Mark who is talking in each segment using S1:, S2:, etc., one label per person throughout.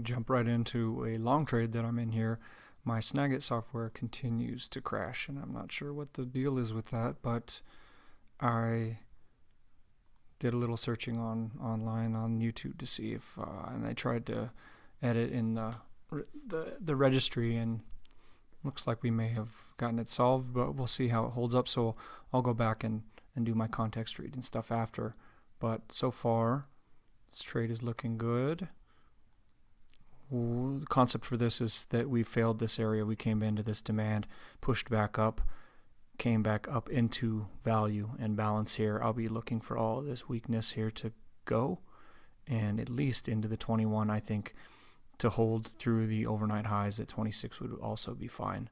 S1: Jump right into a long trade that I'm in here. My Snagit software continues to crash, and I'm not sure what the deal is with that, but I did a little searching online on YouTube to see if, and I tried to edit in the registry, and looks like we may have gotten it solved, but we'll see how it holds up. So I'll go back and do my context read and stuff after. But so far, this trade is looking good. The concept for this is that we failed this area. We came into this demand, pushed back up, came back up into value and balance here. I'll be looking for all of this weakness here to go, and at least into the 21, I think, to hold through the overnight highs at 26 would also be fine.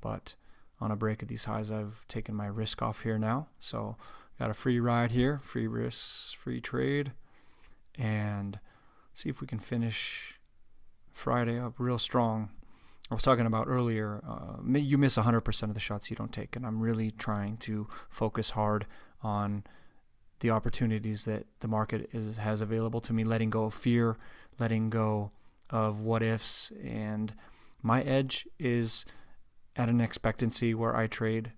S1: But on a break of these highs, I've taken my risk off here now. So got a free ride here, free risk, free trade, and see if we can finish Friday up real strong. I was talking about earlier, you miss 100% of the shots you don't take, and I'm really trying to focus hard on the opportunities that the market has available to me, letting go of fear, letting go of what ifs, and my edge is at an expectancy where I trade.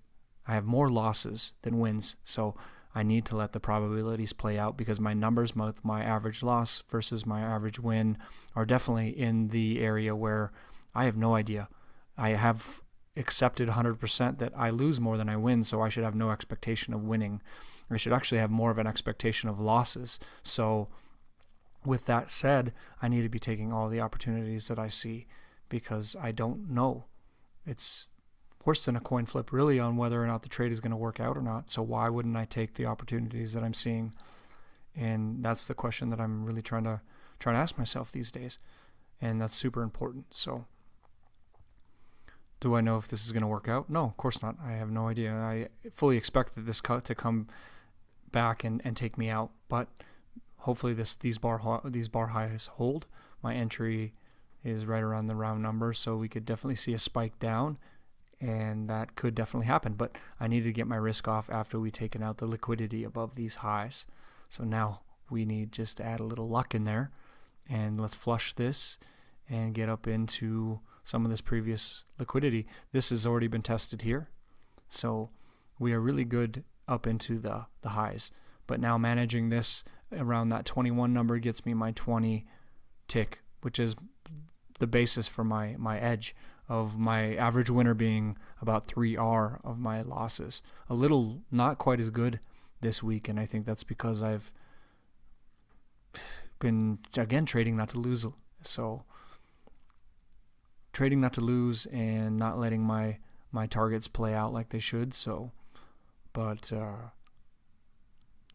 S1: I have more losses than wins, so I need to let the probabilities play out because my numbers, my average loss versus my average win, are definitely in the area where I have no idea. I have accepted 100% that I lose more than I win, so I should have no expectation of winning. I should actually have more of an expectation of losses. So with that said, I need to be taking all the opportunities that I see because I don't know. It's worse than a coin flip really on whether or not the trade is going to work out or not. So why wouldn't I take the opportunities that I'm seeing? And that's the question that I'm really trying to ask myself these days. And that's super important. So do I know if this is going to work out? No, of course not. I have no idea. I fully expect that this cut to come back and take me out, but hopefully these bar highs hold. My entry is right around the round number, so we could definitely see a spike down, and that could definitely happen. But I need to get my risk off after we've taken out the liquidity above these highs. So now we need just to add a little luck in there, and let's flush this and get up into some of this previous liquidity. This has already been tested here, so we are really good up into the highs. But now managing this around that 21 number gets me my 20 tick, which is the basis for my edge of my average winner being about 3R of my losses. A little not quite as good this week, and I think that's because I've been, again, trading not to lose. So trading not to lose and not letting my targets play out like they should. So, but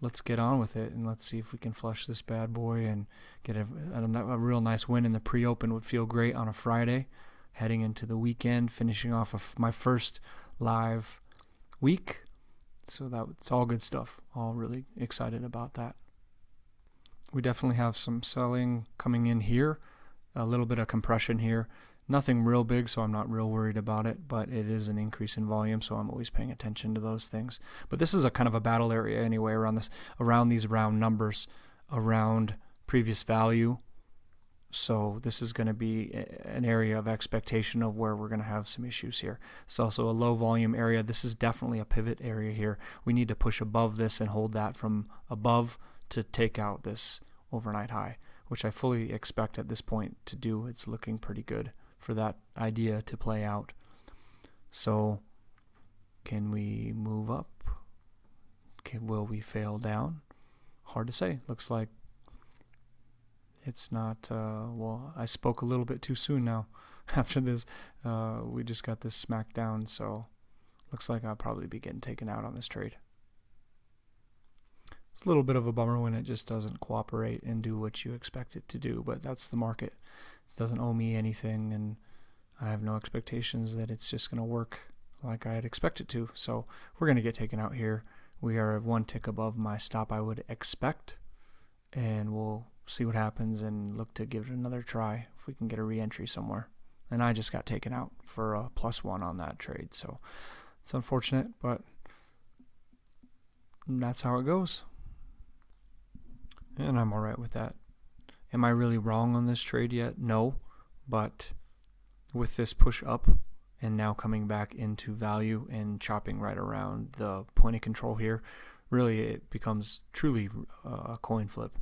S1: let's get on with it, and let's see if we can flush this bad boy and get a real nice win in the pre-open. Would feel great on a Friday, heading into the weekend, finishing off of my first live week. So that's all good stuff. All really excited about that. We definitely have some selling coming in here, a little bit of compression here. Nothing real big, so I'm not real worried about it, but it is an increase in volume, so I'm always paying attention to those things. But this is a kind of a battle area anyway around these round numbers, around previous value. So this is going to be an area of expectation of where we're going to have some issues here. It's also a low volume area. This is definitely a pivot area here. We need to push above this and hold that from above to take out this overnight high, which I fully expect at this point to do. It's looking pretty good for that idea to play out. So can we move up? Will we fail down? Hard to say. Looks like it's not, well, I spoke a little bit too soon now. After this, we just got this smack down, so looks like I'll probably be getting taken out on this trade. It's a little bit of a bummer when it just doesn't cooperate and do what you expect it to do, but that's the market. It doesn't owe me anything, and I have no expectations that it's just going to work like I had expected to. So we're going to get taken out here. We are one tick above my stop I would expect, and we'll see what happens and look to give it another try if we can get a re-entry somewhere. And I just got taken out for a +1 on that trade, so it's unfortunate, but that's how it goes. And I'm all right with that. Am I really wrong on this trade yet? No, but with this push up and now coming back into value and chopping right around the point of control here, really it becomes truly a coin flip.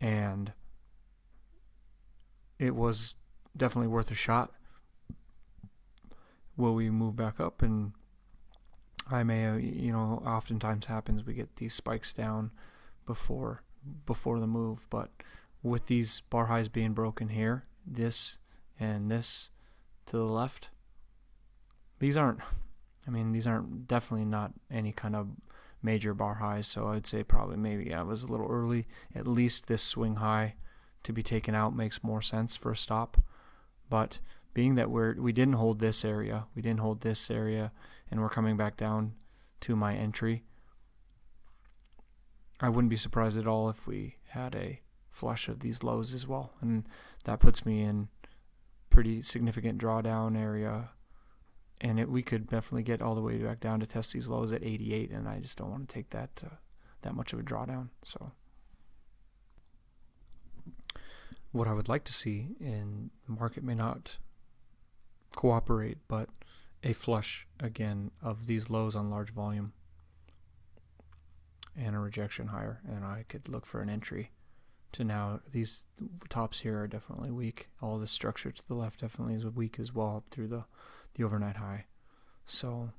S1: And it was definitely worth a shot. Will we move back up? And I may, oftentimes happens we get these spikes down before the move, but with these bar highs being broken here, this and this to the left, these aren't definitely not any kind of major bar highs, so I'd say probably maybe I was a little early. At least this swing high to be taken out makes more sense for a stop. But being that we didn't hold this area, and we're coming back down to my entry, I wouldn't be surprised at all if we had a flush of these lows as well, and that puts me in pretty significant drawdown area, and we could definitely get all the way back down to test these lows at 88, and I just don't want to take that much of a drawdown. So what I would like to see, in the market may not cooperate, but a flush again of these lows on large volume and a rejection higher, and I could look for an entry. To now, these tops here are definitely weak. All this structure to the left definitely is weak as well, up through the overnight high. So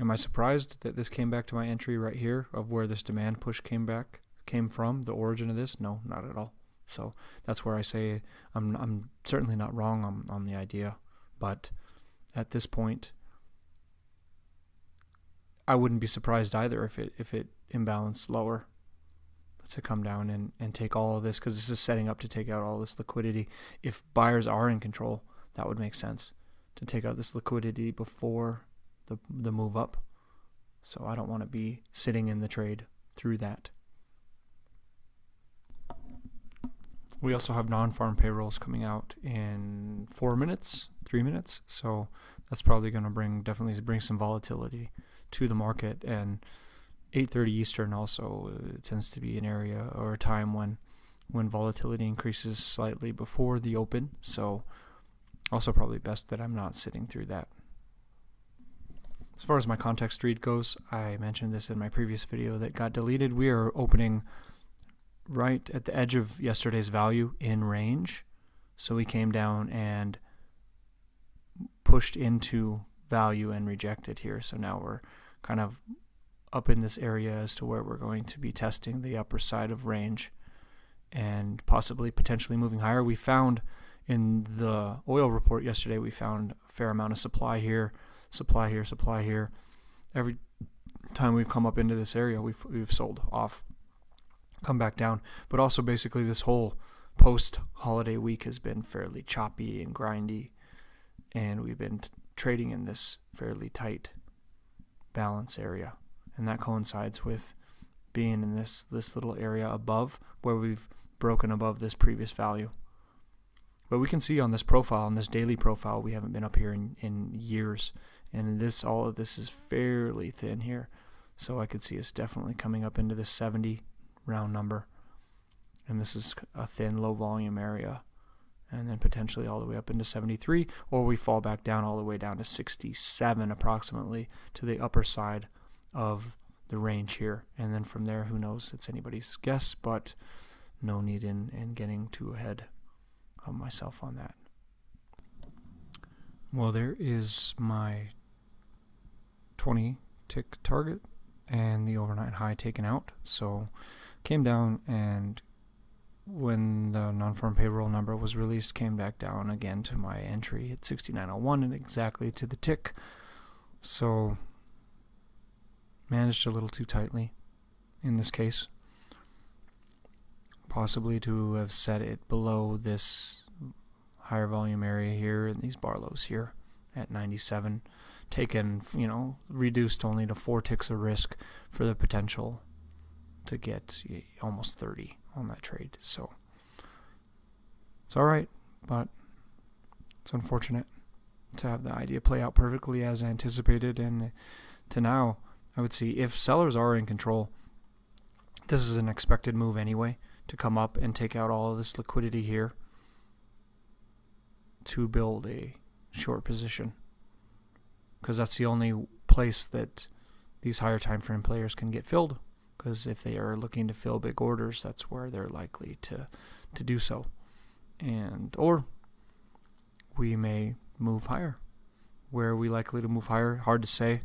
S1: am I surprised that this came back to my entry right here of where this demand push came from, the origin of this? No, not at all. So that's where I say I'm certainly not wrong on the idea, but at this point I wouldn't be surprised either if it imbalanced lower to come down and take all of this, because this is setting up to take out all this liquidity. If buyers are in control, that would make sense to take out this liquidity before the move up. So I don't want to be sitting in the trade through that. We also have non-farm payrolls coming out in 3 minutes. So that's probably going to definitely bring some volatility to the market. And 8:30 Eastern also tends to be an area or a time when volatility increases slightly before the open. So also probably best that I'm not sitting through that. As far as my context read goes, I mentioned this in my previous video that got deleted. We are opening right at the edge of yesterday's value in range. So we came down and pushed into value and rejected here. So now we're kind of up in this area as to where we're going to be testing the upper side of range and possibly potentially moving higher. We found in the oil report yesterday, we found a fair amount of supply here. Every time we've come up into this area, we've sold off, come back down. But also basically this whole post-holiday week has been fairly choppy and grindy, and we've been trading in this fairly tight balance area. And that coincides with being in this little area above where we've broken above this previous value. But we can see on this profile, on this daily profile, we haven't been up here in years. And all of this is fairly thin here. So I could see us definitely coming up into the 70 round number. And this is a thin, low volume area. And then potentially all the way up into 73, or we fall back down all the way down to 67 approximately to the upper side of the range here. And then from there, who knows? It's anybody's guess, but no need in getting too ahead of myself on that. Well, there is my 20 tick target and the overnight high taken out. So came down, and when the non-farm payroll number was released, came back down again to my entry at 69.01 and exactly to the tick. So managed a little too tightly in this case, possibly to have set it below this higher volume area here and these bar lows here at 97, taken, reduced only to 4 ticks of risk for the potential to get almost 30 on that trade. So it's all right, but it's unfortunate to have the idea play out perfectly as anticipated. And to now, I would see if sellers are in control, this is an expected move anyway, to come up and take out all of this liquidity here to build a short position, because that's the only place that these higher time frame players can get filled, because if they are looking to fill big orders, that's where they're likely to do so. And or we may move higher. Where are we likely to move higher? Hard to say,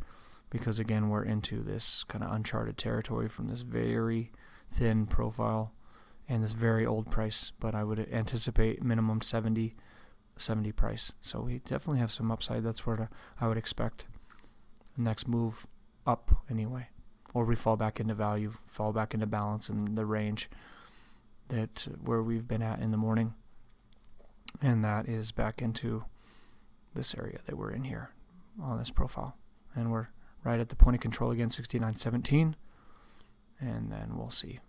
S1: because again, we're into this kind of uncharted territory from this very thin profile and this very old price, but I would anticipate minimum 70 price. So we definitely have some upside. That's where I would expect the next move up anyway. Or we fall back into value, fall back into balance in the range that where we've been at in the morning. And that is back into this area that we're in here on this profile. And we're right at the point of control again, 69.17. And then we'll see.